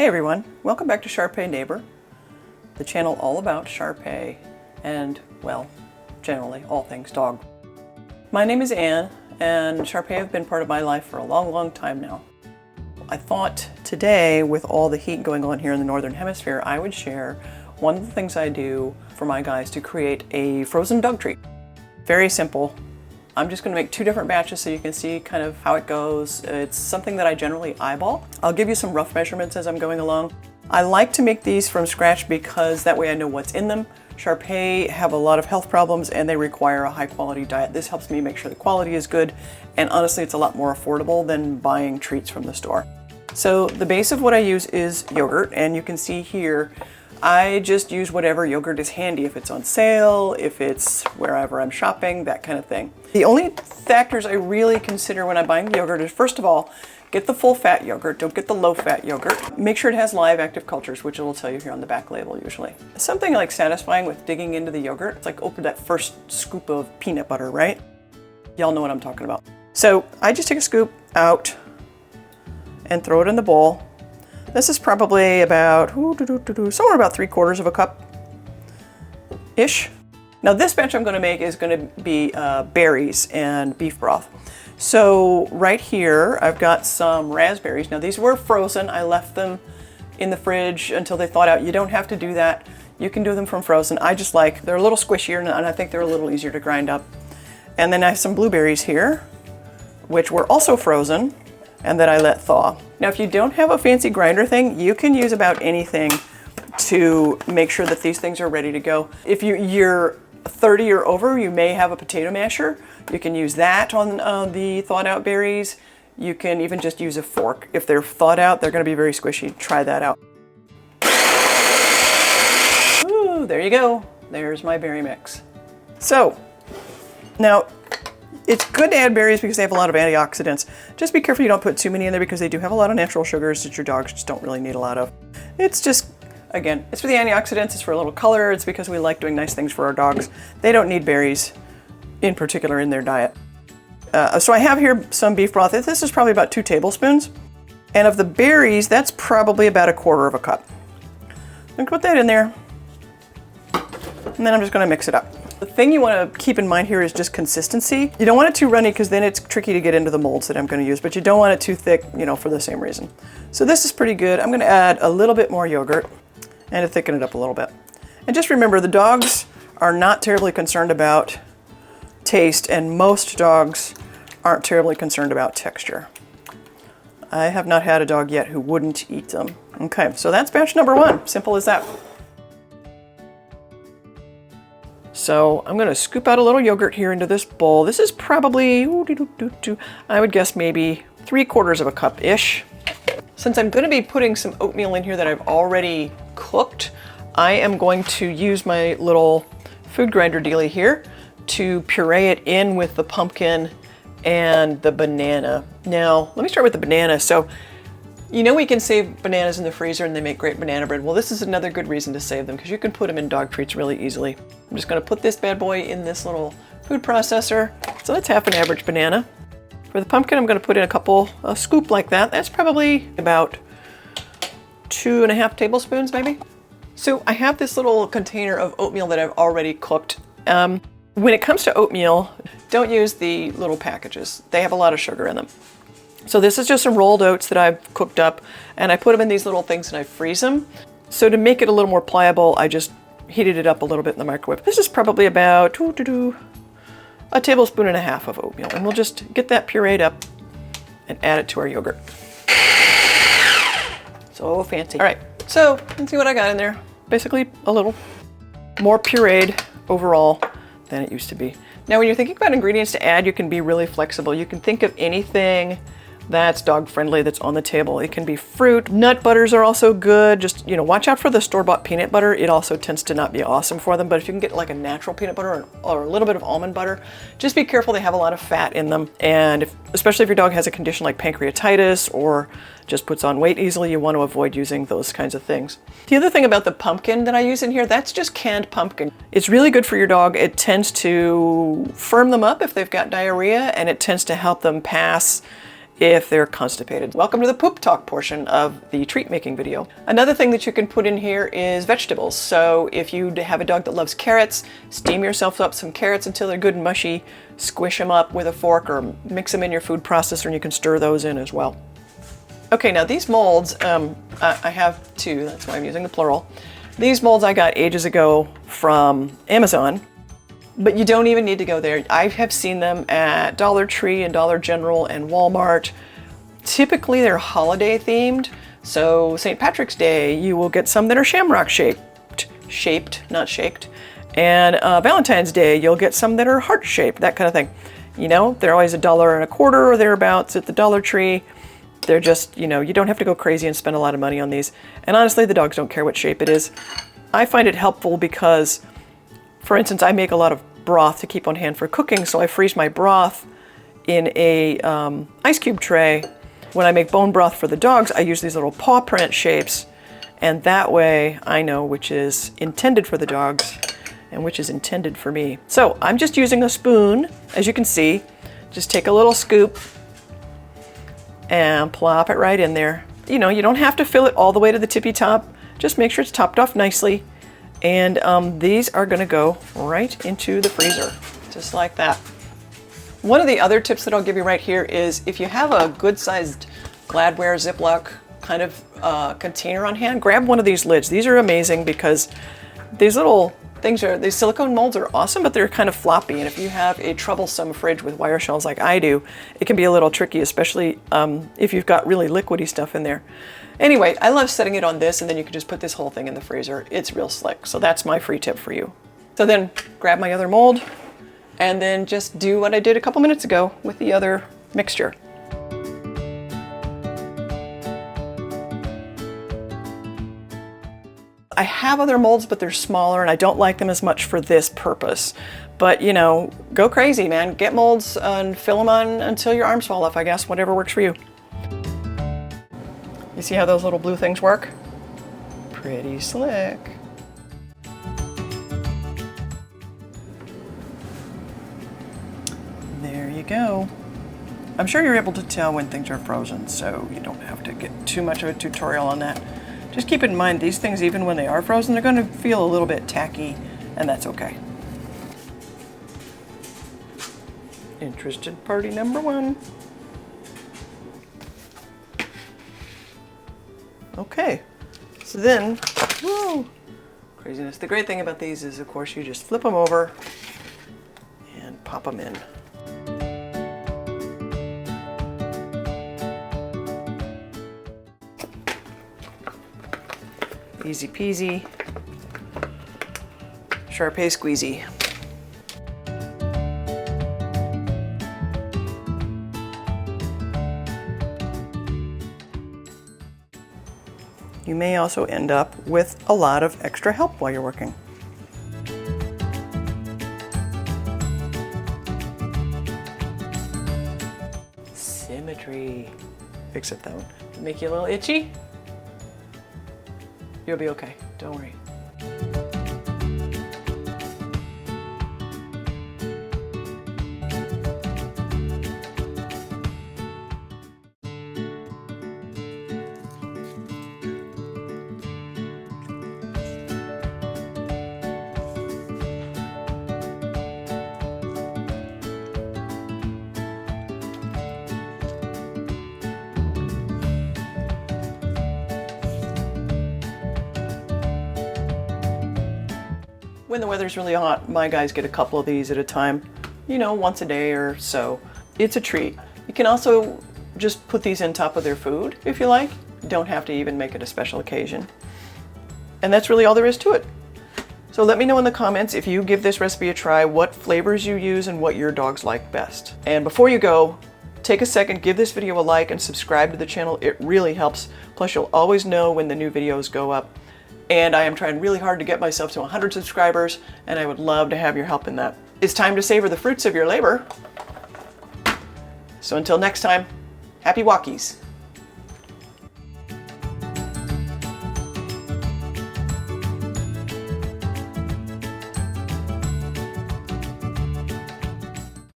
Hey everyone, welcome back to Shar Pei Neighbor, the channel all about Shar Pei and, well, generally all things dog. My name is Anne, and Shar Pei have been part of my life for a long time now. I thought today, with all the heat going on here in the Northern Hemisphere, I would share one of the things I do for my guys to create a frozen dog treat. Very simple. I'm just going to make two different batches so you can see kind of how it goes. It's something that I generally eyeball. I'll give you some rough measurements as I'm going along. I like to make these from scratch because that way I know what's in them. Shar Pei have a lot of health problems and they require a high quality diet. This helps me make sure the quality is good, and honestly it's a lot more affordable than buying treats from the store. So the base of what I use is yogurt, and you can see here I just use whatever yogurt is handy, if it's on sale, if it's wherever I'm shopping, that kind of thing. The only factors I really consider when I'm buying the yogurt is, first of all, get the full fat yogurt, don't get the low fat yogurt. Make sure it has live active cultures, which it will tell you here on the back label usually. Something like satisfying with digging into the yogurt, it's like open that first scoop of peanut butter, right? Y'all know what I'm talking about. So I just take a scoop out and throw it in the bowl. This is probably about, somewhere about 3/4 of a cup-ish. Now this batch I'm going to make is going to be berries and beef broth. So right here I've got some raspberries. Now these were frozen. I left them in the fridge until they thawed out. You don't have to do that. You can do them from frozen. I just like, they're a little squishier and I think they're a little easier to grind up. And then I have some blueberries here, which were also frozen and that I let thaw. Now if you don't have a fancy grinder thing, you can use about anything to make sure that these things are ready to go. If you're 30 or over, you may have a potato masher. You can use that on the thawed out berries. You can even just use a fork. If they're thawed out, they're gonna be very squishy. Try that out. Ooh, there you go. There's my berry mix. So, now, it's good to add berries because they have a lot of antioxidants. Just be careful you don't put too many in there because they do have a lot of natural sugars that your dogs just don't really need a lot of. It's just, again, it's for the antioxidants, it's for a little color, it's because we like doing nice things for our dogs. They don't need berries in particular in their diet. So I have here some beef broth. This is probably about 2 tablespoons. And of the berries, that's probably about 1/4 of a cup. I'm gonna put that in there. And then I'm just gonna mix it up. The thing you want to keep in mind here is just consistency. You don't want it too runny because then it's tricky to get into the molds that I'm going to use, but you don't want it too thick, you know, for the same reason. So this is pretty good. I'm going to add a little bit more yogurt and to thicken it up a little bit. And just remember, the dogs are not terribly concerned about taste, and most dogs aren't terribly concerned about texture. I have not had a dog yet who wouldn't eat them. Okay, so that's batch number 1. Simple as that. So I'm going to scoop out a little yogurt here into this bowl. This is probably, I would guess maybe 3/4 of a cup-ish. Since I'm going to be putting some oatmeal in here that I've already cooked, I am going to use my little food grinder dealie here to puree it in with the pumpkin and the banana. Now, let me start with the banana. So, you know we can save bananas in the freezer and they make great banana bread. Well, this is another good reason to save them because you can put them in dog treats really easily. I'm just going to put this bad boy in this little food processor. So that's half an average banana. For the pumpkin, I'm going to put in a scoop like that. That's probably about 2.5 tablespoons maybe. So I have this little container of oatmeal that I've already cooked. When it comes to oatmeal, don't use the little packages. They have a lot of sugar in them. So this is just some rolled oats that I've cooked up, and I put them in these little things and I freeze them. So to make it a little more pliable, I just heated it up a little bit in the microwave. This is probably about 1.5 tablespoons of oatmeal, and we'll just get that pureed up and add it to our yogurt. So fancy. All right, so let's see what I got in there. Basically a little more pureed overall than it used to be. Now when you're thinking about ingredients to add, you can be really flexible. You can think of anything that's dog friendly that's on the table. It can be fruit. Nut butters are also good. Just, you know, watch out for the store-bought peanut butter. It also tends to not be awesome for them, but if you can get like a natural peanut butter or a little bit of almond butter, just be careful. They have a lot of fat in them, and especially if your dog has a condition like pancreatitis or just puts on weight easily, you want to avoid using those kinds of things. The other thing about the pumpkin that I use in here, that's just canned pumpkin. It's really good for your dog. It tends to firm them up if they've got diarrhea, and it tends to help them pass if they're constipated. Welcome to the poop talk portion of the treat making video. Another thing that you can put in here is vegetables. So if you have a dog that loves carrots, steam yourself up some carrots until they're good and mushy, squish them up with a fork or mix them in your food processor and you can stir those in as well. Okay, now these molds, I have two, that's why I'm using the plural. These molds I got ages ago from Amazon. But you don't even need to go there. I have seen them at Dollar Tree and Dollar General and Walmart. Typically they're holiday themed. So St. Patrick's Day, you will get some that are shamrock shaped, not shaked. And Valentine's Day, you'll get some that are heart shaped, that kind of thing. You know, they're always $1.25 or thereabouts at the Dollar Tree. They're just, you know, you don't have to go crazy and spend a lot of money on these. And honestly, the dogs don't care what shape it is. I find it helpful because, for instance, I make a lot of broth to keep on hand for cooking, so I freeze my broth in a ice cube tray. When I make bone broth for the dogs, I use these little paw print shapes, and that way I know which is intended for the dogs and which is intended for me. So I'm just using a spoon, as you can see. Just take a little scoop and plop it right in there. You know, you don't have to fill it all the way to the tippy top. Just make sure it's topped off nicely. And these are gonna go right into the freezer, just like that. One of the other tips that I'll give you right here is if you have a good-sized Gladware Ziploc kind of container on hand, grab one of these lids. These are amazing because these little things these silicone molds are awesome, but they're kind of floppy. And if you have a troublesome fridge with wire shells like I do, it can be a little tricky, especially if you've got really liquidy stuff in there. Anyway, I love setting it on this, and then you can just put this whole thing in the freezer. It's real slick. So that's my free tip for you. So then grab my other mold and then just do what I did a couple minutes ago with the other mixture. I have other molds, but they're smaller and I don't like them as much for this purpose. But you know, go crazy, man. Get molds and fill them on until your arms fall off, I guess, whatever works for you. You see how those little blue things work? Pretty slick. There you go. I'm sure you're able to tell when things are frozen, so you don't have to get too much of a tutorial on that. Just keep in mind, these things, even when they are frozen, they're going to feel a little bit tacky, and that's okay. Interested party number one. Okay, so then, whoa, craziness. The great thing about these is, of course, you just flip them over and pop them in. Easy peasy, Shar Pei squeezy. You may also end up with a lot of extra help while you're working. Symmetry. Except that one. Make you a little itchy? You'll be okay, don't worry. When the weather's really hot, my guys get a couple of these at a time, you know, once a day or so. It's a treat. You can also just put these on top of their food if you like. You don't have to even make it a special occasion. And that's really all there is to it. So let me know in the comments if you give this recipe a try, what flavors you use and what your dogs like best. And before you go, take a second, give this video a like and subscribe to the channel. It really helps. Plus you'll always know when the new videos go up. And I am trying really hard to get myself to 100 subscribers, and I would love to have your help in that. It's time to savor the fruits of your labor. So until next time, happy walkies.